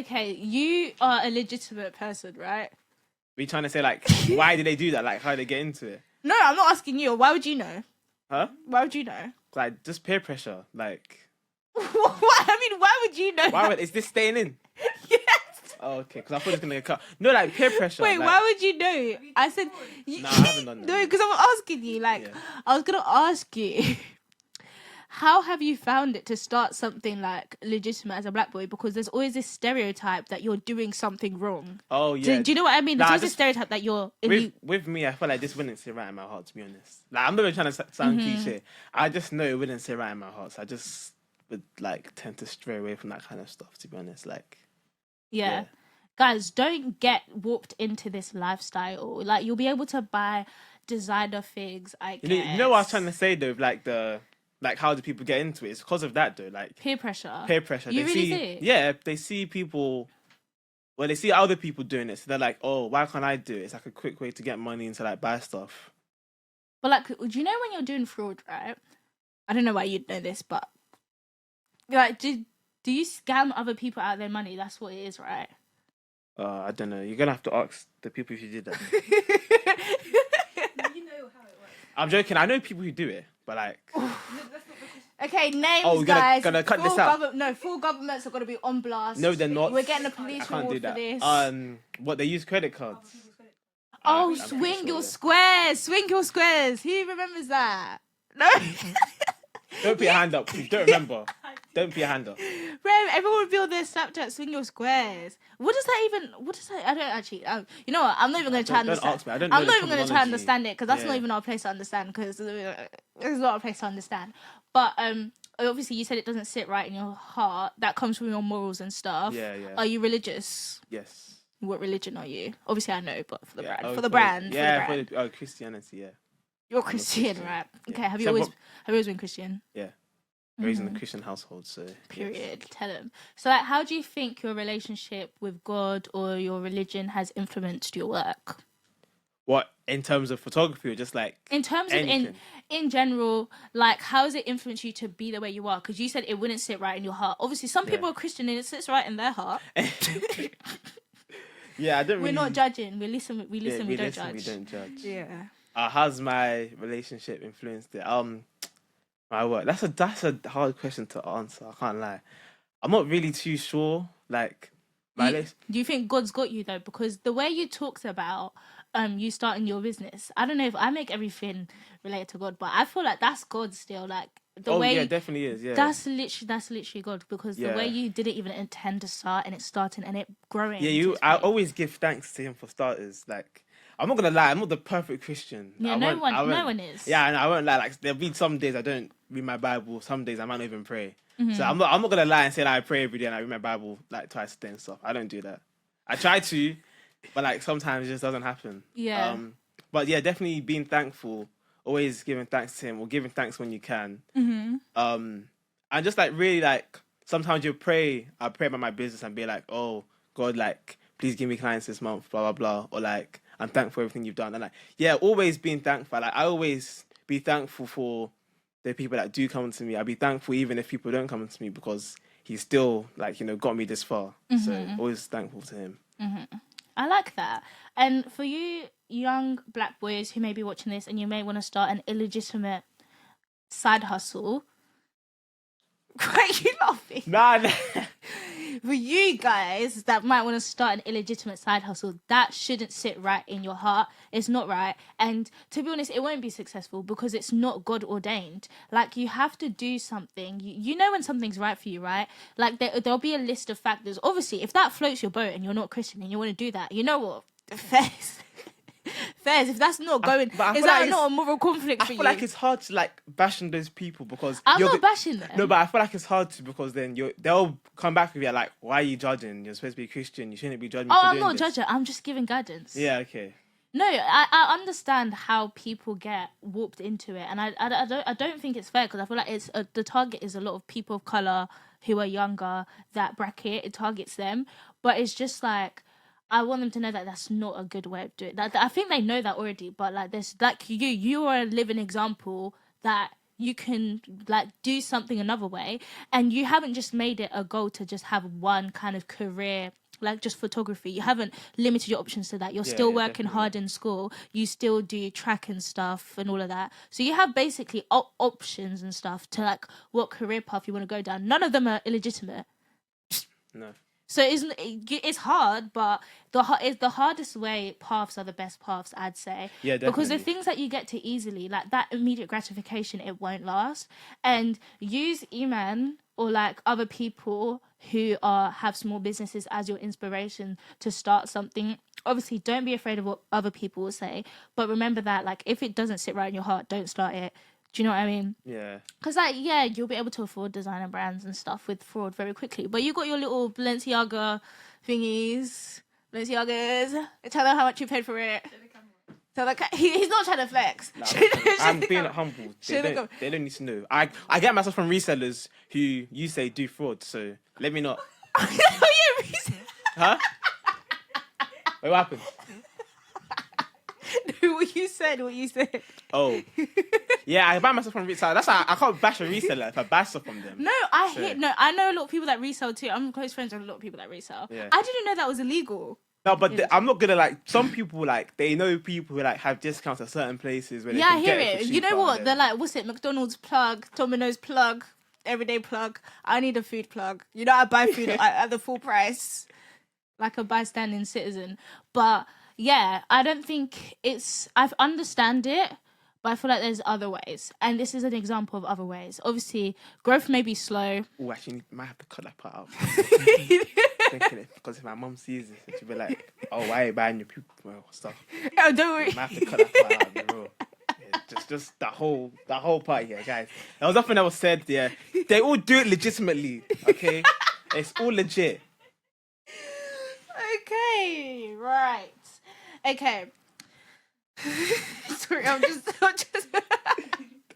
you are a legitimate person, right? Are you trying to say, like, why did they do that? Like, how did they get into it? No, I'm not asking you. Why would you know? Huh? Why would you know? Like, just peer pressure, like... I mean, why would you know? Is this staying in? Yes. Oh, okay, because I thought it was going to get cut. No, like, peer pressure. Wait, like... why would you know? I said... No, I haven't done that. No, because I'm asking you, like, I was going to ask you, how have you found it to start something, like, legitimate as a black boy? Because there's always this stereotype that you're doing something wrong. Oh, yeah. Do you know what I mean? There's always a stereotype that you're... With me, I feel like this wouldn't sit right in my heart, to be honest. Like, I'm not even trying to sound cliche. I just know it wouldn't sit right in my heart, so I just... would like tend to stray away from that kind of stuff, to be honest. Like, yeah. Guys, don't get warped into this lifestyle. Like, you'll be able to buy designer things, I guess. You know what I was trying to say though, like how do people get into it? It's because of that though, like peer pressure. You really see? Yeah, they see people. Well, they see other people doing it, so they're like, "Oh, why can't I do it?" It's like a quick way to get money and to like buy stuff. But like, do you know when you're doing fraud, right? I don't know why you'd know this, but like, do you scam other people out of their money? That's what it is, right? I don't know. You're gonna have to ask the people if you did that. You know how it works. I'm joking. I know people who do it, but like, Okay, names, Oh, we're guys. gonna cut full this out. Full governments are gonna be on blast. no, they're not. We're getting a I police can't do reward for that. this. What they use credit cards. Oh, I'm pretty swing sure, your yeah. squares. Swing your squares. Who remembers that? No. Don't put your hand up. Please. Don't remember. Don't put your hand up. Bro, everyone would be on their Snapchat, swing your squares. What does that even? What does that? I don't actually. You know what? I'm not even going to try and Don't understand. ask me. I don't know I'm the not even going to try and terminology. understand it because that's not Yeah. even our place to understand. Because it's not our place to understand. But obviously you said it doesn't sit right in your heart. That comes from your morals and stuff. Yeah, yeah. Are you religious? Yes. What religion are you? Obviously I know, but for the Yeah. brand, Oh, for the brand, Yeah, for the brand. Christianity. Yeah. You're Christian, Christian. right? Yeah. Okay. Have you So always been Christian? Yeah. Raised in a Christian household, so. yes. Period. Tell him. So, like, how do you think your relationship with God or your religion has influenced your work? What in terms of photography or just like In terms of anything? in general, like, how has it influenced you to be the way you are? Because you said it wouldn't sit right in your heart. Obviously, some people Yeah. are Christian and it sits right in their heart. Yeah, I don't We're really. not judging. We listen. We Yeah, listen. we don't judge. We don't judge. Yeah. How's my relationship influenced it? My work. That's a hard question to answer. I can't lie. I'm not really too sure. Like, my Do you think God's got you though? Because the way you talked about you starting your business, I don't know if I make everything related to God, but I feel like that's God still. Like the way yeah, definitely is. Yeah. that's literally God, because the way Yeah. you didn't even intend to start and it's starting and it growing. Yeah, to its I point. always give thanks to him for starters. Like, I'm not gonna lie, I'm not the perfect Christian. Yeah, I no won't- one- I won't- no one is. Yeah, and I won't lie. Like, there'll be some days I don't read my Bible. Some days I might not even pray. Mm-hmm. So I'm not gonna lie and say that I pray every day and I read my Bible like twice a day and stuff. I don't do that. I try to, but like sometimes it just doesn't happen. Yeah. But yeah, definitely being thankful. Always giving thanks to him or giving thanks when you can. Mm-hmm. And just like really like sometimes you pray. I pray about my business and be like, oh God, like please give me clients this month, blah blah blah, or like I'm thankful for everything you've done. And like yeah, always being thankful. Like I always be thankful for the people that do come to me. I'll be thankful even if people don't come to me because he's still like got me this far. So always thankful to him. I like that. And for you young black boys who may be watching this and you may want to start an illegitimate side hustle. Why are you laughing? Nah. For you guys that might want to start an illegitimate side hustle, that shouldn't sit right in your heart. It's not right. And to be honest, it won't be successful because it's not God ordained. Like, you have to do something. You know when something's right for you, right? Like, there'll be a list of factors. Obviously, if that floats your boat and you're not Christian and you want to do that, you know what? Fairs, if that's not going, but I is feel that like not a moral conflict I for feel you? like it's hard to like bash on those people because I'm you're not bashing them. No, but I feel like it's hard to because then they'll come back with you like, why are you judging? You're supposed to be Christian. You shouldn't be judging. Oh, for I'm doing not this. judging. I'm just giving guidance. Yeah, okay. No, I understand how people get warped into it, and I don't think it's fair because I feel like it's the target is a lot of people of color who are younger. That bracket, it targets them, but it's just like I want them to know that that's not a good way of doing it. That I think they know that already, but like there's like you are a living example that you can like do something another way, and you haven't just made it a goal to just have one kind of career. Like just photography, you haven't limited your options to that. You're still working definitely. hard in school. You still do track and stuff and all of that. So you have basically options and stuff to like what career path you want to go down. None of them are illegitimate. No. So it's hard, but the hardest way paths are the best paths, I'd say. Yeah, Because the definitely. things that you get to easily, like that immediate gratification, it won't last. And use Iman or like other people who have small businesses as your inspiration to start something. Obviously, don't be afraid of what other people will say, but remember that like if it doesn't sit right in your heart, don't start it. Do you know what I mean? Yeah. Because, like, yeah, you'll be able to afford designer brands and stuff with fraud very quickly. But you got your little Balenciaga thingies. Balenciagas. Tell them how much you paid for it. Tell the he's not trying to flex. I'm being humble. They don't need to know. I get myself from resellers who you say do fraud, so let me not. Oh, yeah, Huh? Wait, what happened? what you said. Oh. Yeah, I buy myself from resellers. That's why I can't bash a reseller if I buy stuff from them. No, I know a lot of people that resell too. I'm close friends with a lot of people that resell. Yeah. I didn't know that was illegal. No, but I'm not gonna like. Some people like they know people who like have discounts at certain places where they Yeah, I can hear get it. it. For You know cheaper, what? and They're then- like, what's it? McDonald's plug, Domino's plug, everyday plug. I need a food plug. You know, I buy food at the full price, like a bystanding citizen. But yeah, I don't think I understand it, but I feel like there's other ways, and this is an example of other ways. Obviously, growth may be slow. Oh, actually, might have to cut that part out. Thinking it because if my mum sees this, she'll be like, "Oh, why are you buying your people stuff?" Oh, don't worry. Might have to cut that part out, bro. Yeah, just that whole part here, guys. There was nothing that was said. Yeah, they all do it legitimately. Okay, it's all legit. Okay, right. Okay. Sorry, I'm just.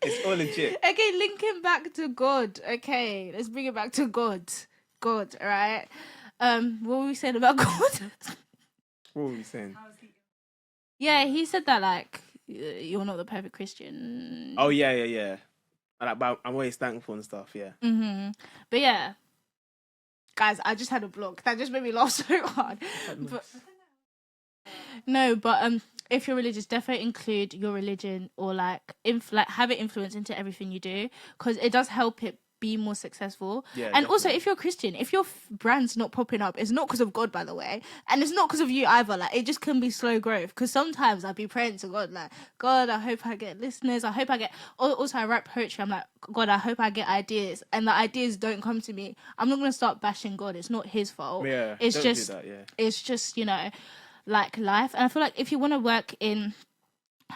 It's all legit. Okay, linking back to God. Okay, let's bring it back to God. God, all right. What were we saying about God? What were we saying? Yeah, he said that like you're not the perfect Christian. Oh yeah. And, like, but I'm always thankful and stuff. Yeah. But yeah, guys, I just had a block that just made me laugh so hard. But, no, but if you're religious, definitely include your religion or like have it influence into everything you do, because it does help it be more successful. Yeah, and also, definitely. if you're Christian, if your brand's not popping up, it's not because of God, by the way, and it's not because of you either. Like, it just can be slow growth. Because sometimes I'd be praying to God, like, God, I hope I get listeners. I hope I get. Also, I write poetry. I'm like, God, I hope I get ideas, and the ideas don't come to me. I'm not gonna start bashing God. It's not His fault. Yeah, it's don't just, do that, yeah. it's just like life. And I feel like if you want to work in,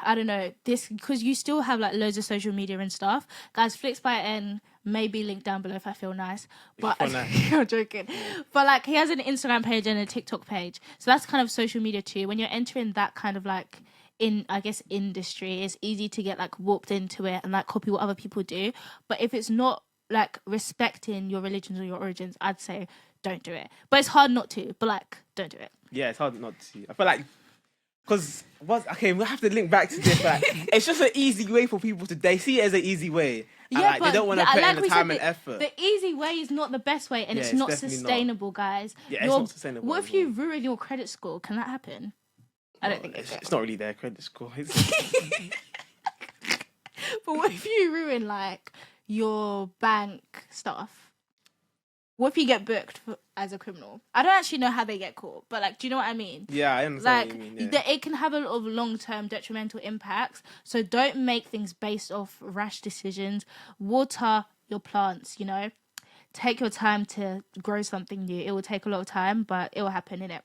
I don't know, this, because you still have like loads of social media and stuff, guys. Flix by N may be linked down below if I feel nice, but feel nice. I'm joking. But like, he has an Instagram page and a TikTok page, so that's kind of social media too. When you're entering that kind of like industry, it's easy to get like warped into it and like copy what other people do. But if it's not like respecting your religions or your origins, I'd say don't do it. But it's hard not to, but like, don't do it. Yeah, it's hard not to. I feel like because we have to link back to this. Like, it's just an easy way for people to. They see it as an easy way. And, Yeah, like, but they don't want to put in the we time said, and effort. The easy way is not the best way, and Yeah, it's it's not definitely not. sustainable, guys. Yeah, it's not sustainable What as if you ruin your credit score? Can that happen? I don't think It's not really their credit score. It's, But what if you ruin like your bank stuff? What if you get booked as a criminal? I don't actually know how they get caught, but like, do you know what I mean? yeah, I understand Like, what you mean. Yeah. it can have a lot of long-term detrimental impacts. So don't make things based off rash decisions. Water your plants, take your time to grow something new. It will take a lot of time, but it will happen, innit?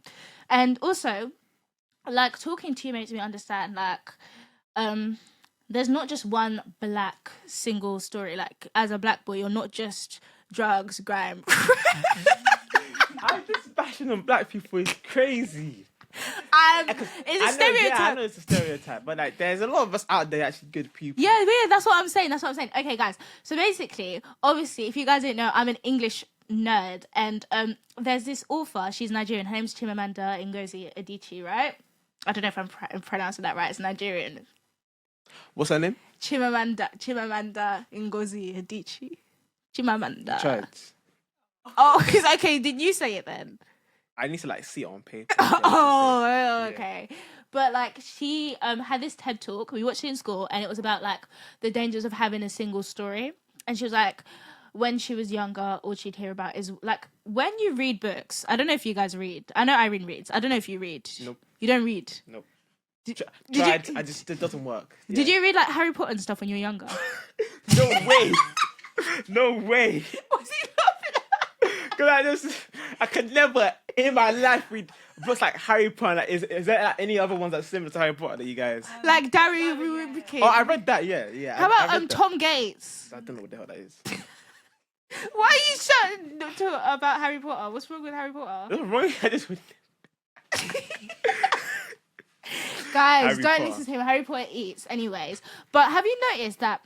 And also, like, talking to you makes me understand, like, there's not just one black single story. Like, as a black boy, you're not just drugs, grime. I'm just bashing on black people is crazy. It's a stereotype. Yeah, I know it's a stereotype, but like, there's a lot of us out there actually good people. Yeah, that's what I'm saying. Okay, guys. So basically, obviously, if you guys didn't know, I'm an English nerd, and there's this author. She's Nigerian. Her name's Chimamanda Ngozi Adichie, right? I don't know if I'm pronouncing that right. It's Nigerian. What's her name? Chimamanda Ngozi Adichie. Chimamanda. Tried. Oh, okay. Did you say it then? I need to like see it on paper. Oh, okay. But like, she had this TED talk. We watched it in school, and it was about like the dangers of having a single story. And she was like, when she was younger, all she'd hear about is like, when you read books. I don't know if you guys read. I know Irene reads. I don't know if you read. Nope. You don't read. Nope. Did Tried. you- It doesn't work. Yeah. Did you read like Harry Potter and stuff when you were younger? No way. No way. Was he laughing? Because I could never in my life read books like Harry Potter. Like, is there like, any other ones that's similar to Harry Potter that you guys? Like Darius Oh, I read that. Yeah. How I about read that. Tom Gates? I don't know what the hell that is. Why are you shouting about Harry Potter? What's wrong with Harry Potter? What's wrong? I just. Guys, Harry don't Potter. listen to him. Harry Potter eats. Anyways, but have you noticed that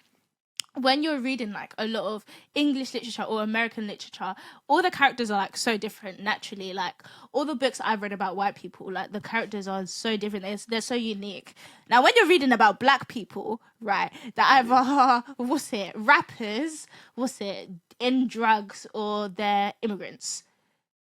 when you're reading like a lot of English literature or American literature, all the characters are like so different naturally. Like all the books I've read about white people, like the characters are so different. They're so unique. Now, when you're reading about black people, right, that either rappers, in drugs, or they're immigrants.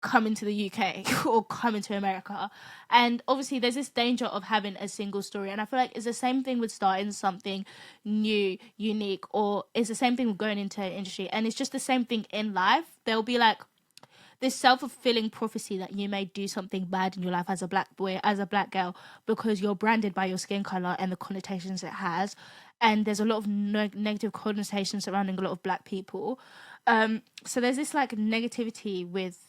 coming to the UK or coming to America. And obviously there's this danger of having a single story. And I feel like it's the same thing with starting something new, unique, or it's the same thing with going into an industry. And it's just the same thing in life. There'll be like this self-fulfilling prophecy that you may do something bad in your life as a black boy, as a black girl, because you're branded by your skin color and the connotations it has. And there's a lot of negative connotations surrounding a lot of black people. So there's this like negativity with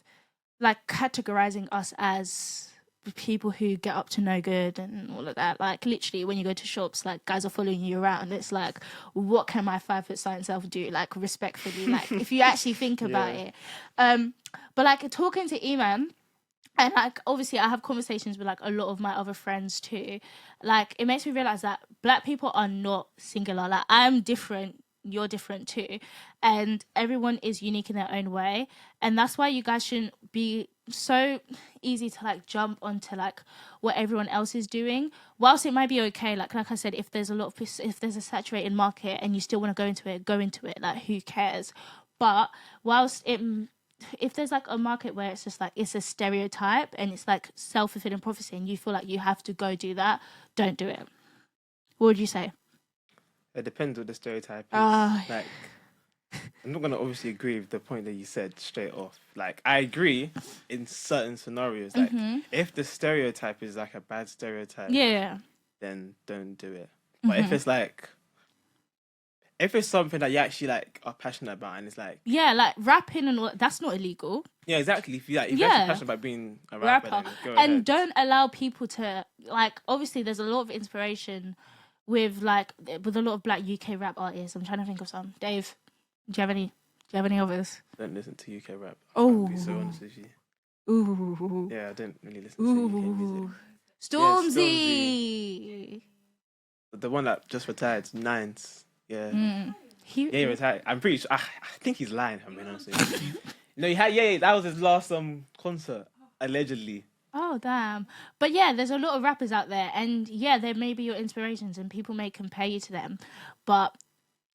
like categorizing us as people who get up to no good and all of that. Like literally when you go to shops, like guys are following you around. It's like, what can my 5 foot science self do? Like respectfully, like if you actually think about it. But like talking to Iman, and like obviously I have conversations with like a lot of my other friends too. Like it makes me realize that black people are not singular. Like I'm different, you're different too, and everyone is unique in their own way. And that's why you guys shouldn't be so easy to like jump onto like what everyone else is doing. Whilst it might be okay, like I said, if there's a saturated market and you still want to go into it, like who cares? But if there's like a market where it's just like it's a stereotype and it's like self-fulfilling prophecy and you feel like you have to go do that, don't do it. What would you say? It depends what the stereotype is. Like, I'm not gonna obviously agree with the point that you said straight off. Like, I agree in certain scenarios. Like, if the stereotype is like a bad stereotype, then don't do it. But if it's like, if it's something that you actually like are passionate about, and it's like like rapping and all, that's not illegal. Yeah, exactly. If you're actually passionate about being a rapper, then go and ahead. Don't allow people to like. Obviously, there's a lot of inspiration with a lot of black UK rap artists. I'm trying to think of some. Dave, do you have any others? I don't listen to UK rap. Oh, I'll be so honest with you. Ooh. Yeah, I don't really listen to UK music. Stormzy. The one that just retired, Nines. Yeah. He retired. I'm pretty sure. I think he's lying. I mean, honestly. No, that was his last concert, allegedly. Oh, damn. But yeah, there's a lot of rappers out there, and yeah, they may be your inspirations, and people may compare you to them, but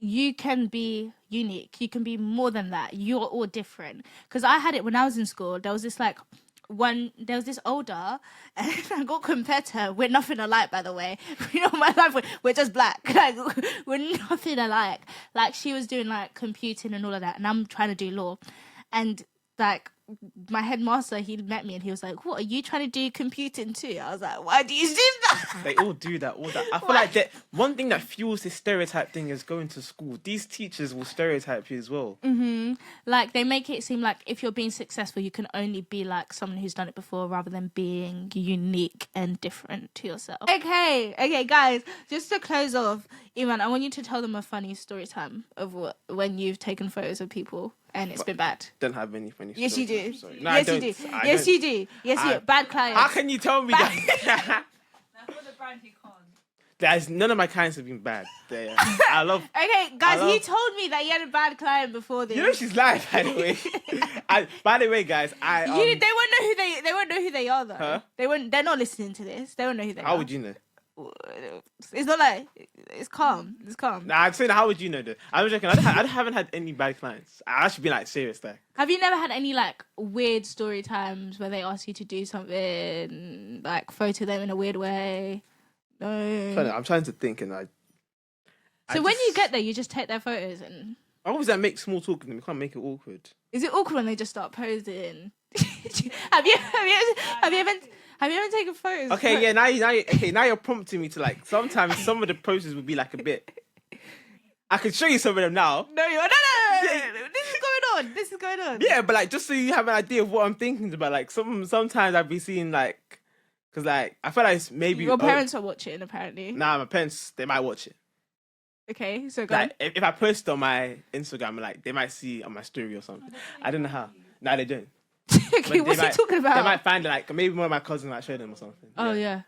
you can be unique. You can be more than that. You're all different. Because I had it when I was in school. There was this older, and I got compared to her. We're nothing alike, by the way. You know, my life, we're just black. Like, we're nothing alike. Like, she was doing, like, computing and all of that, and I'm trying to do law. And, like, my headmaster, he met me, and he was like, what, are you trying to do computing too? I was like, why do you do that? They all do that, I feel like that one thing that fuels this stereotype thing is going to school. These teachers will stereotype you as well. Like, they make it seem like if you're being successful, you can only be like someone who's done it before rather than being unique and different to yourself. Okay, guys, just to close off, Iman, I want you to tell them a funny story time of when you've taken photos of people and it's been bad. Don't have any funny Yes, you stories. do. I'm sorry. No, Yes, I you don't. do. Yes, you do. Yes, you do. Bad clients. How can you tell me that? For the brand he can't. Guys, none of my clients have been bad. I love. Okay, guys, he told me that he had a bad client before this. You know she's lying, by the way. By the way, guys, they won't know who they are though. Huh? They're not listening to this. They won't know who they are. How would you know? It's not like it's calm. It's calm. Nah, I'm saying, how would you know that? I'm joking. I haven't had any bad clients. I should be like serious like. Have you never had any like weird story times where they ask you to do something, like photo them in a weird way? No. I'm trying to think, and when you get there, you just take their photos and. I always like make small talk with them. You can't make it awkward. Is it awkward when they just start posing? have you ever taken photos? Okay, yeah. Now you're prompting me to like. Sometimes some of the poses would be like a bit. I can show you some of them now. No. This is going on. Yeah, but like just so you have an idea of what I'm thinking about. Like sometimes I'd be seeing like, because like I feel like it's maybe your parents are watching apparently. Nah, my parents, they might watch it. Okay, so go on. If I post on my Instagram, like they might see on my story or something. I don't know how. Nah, they don't. Okay, what's he talking about? They might find it, like maybe one of my cousins might show them or something. Oh yeah.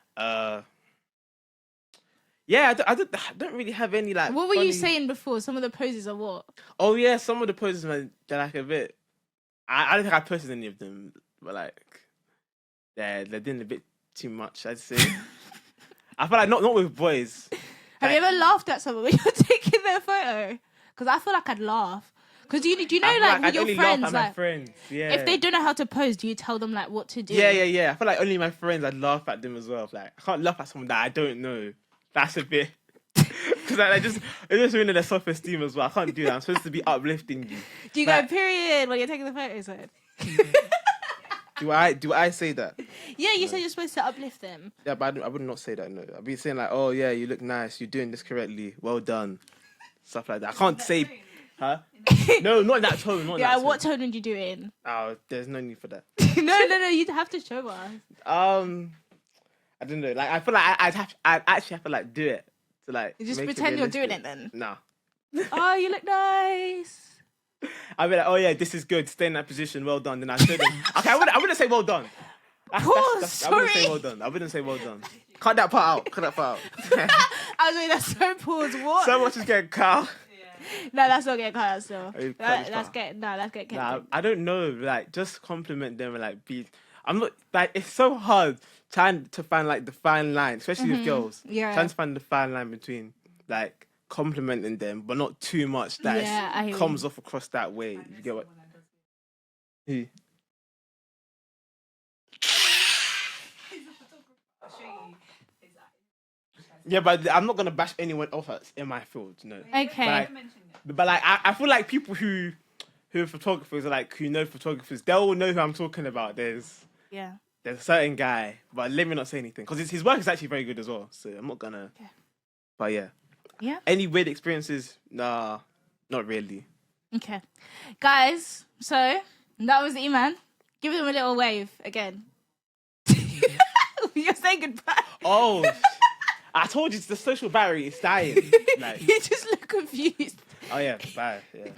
Yeah, I don't really have any like. What were you saying before? Some of the poses are what? Oh yeah, some of the poses, man, they're like a bit. I don't think I posted any of them, but like, they're doing a bit too much, I'd say. I feel like not with boys. Have you ever laughed at someone when you're taking their photo? Because I feel like I'd laugh. Because do you know I feel like with I'd your only laugh friends at my like friends. Yeah. if they don't know how to pose, do you tell them like what to do? Yeah. I feel like only my friends, I'd laugh at them as well. Like, I can't laugh at someone that I don't know. That's a bit. Because it just ruins their self esteem as well. I can't do that. I'm supposed to be uplifting you. Do you Like, go period when you're taking the photos? Then? Do I say that? Yeah, you said you're supposed to uplift them. Yeah, but I would not say that. No, I'd be saying like, oh yeah, you look nice. You're doing this correctly. Well done. Stuff like that. I can't say, huh? No, not in that tone. Not in Yeah, that what tone. tone would you do it in? Oh, there's no need for that. No, you'd have to show us. I don't know. Like, I feel like I'd actually have to like do it to like. You just make pretend you're doing realistic. it then. Nah. Oh, you look nice. I'd be like, oh yeah, this is good. Stay in that position. Well done. Then I should. Okay, I wouldn't say well done. Pause, I wouldn't say sorry. well done. I wouldn't say well done. Cut that part out. Cut that part out. I was like, that's so pause. What? So much is getting cut. No, that's not getting cut out still. Oh, you cut this That's part. getting that's getting Nah, kept. I don't know. Like, just compliment them and like be. I'm not like it's so hard trying to find like the fine line, especially with girls. Yeah. Trying to find the fine line between like complimenting them, but not too much that Yeah, I hear you. comes off across that way. You get what? Who? I'll show you. Yeah, but I'm not gonna bash anyone else that's in my field. No. Okay. Like, but like I feel like people who are photographers, like who know photographers, they'll know who I'm talking about. There's Yeah. a certain guy, but let me not say anything because his work is actually very good as well. So I'm not gonna. Okay. But yeah. Yeah. Any weird experiences? Nah, not really. Okay. Guys, so that was Iman. Give them a little wave again. You're saying goodbye. Oh, I told you the social battery is dying. Like, You just look confused. oh yeah, bye. Yeah,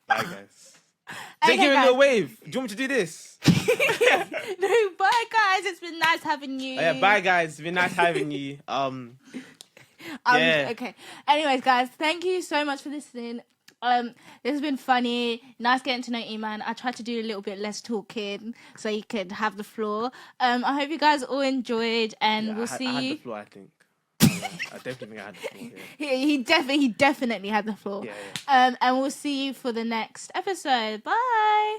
bye guys. Okay, They give me a guys. wave. Do you want me to do this? No, bye guys. It's been nice having you. Oh, yeah, bye guys. It's been nice having you. Yeah. Okay. Anyways, guys, thank you so much for listening. This has been funny. Nice getting to know Iman. I tried to do a little bit less talking so you could have the floor. I hope you guys all enjoyed, and we'll see I had you. the floor, I think. I definitely think I had the floor. Yeah. He definitely had the floor. Yeah. And we'll see you for the next episode. Bye.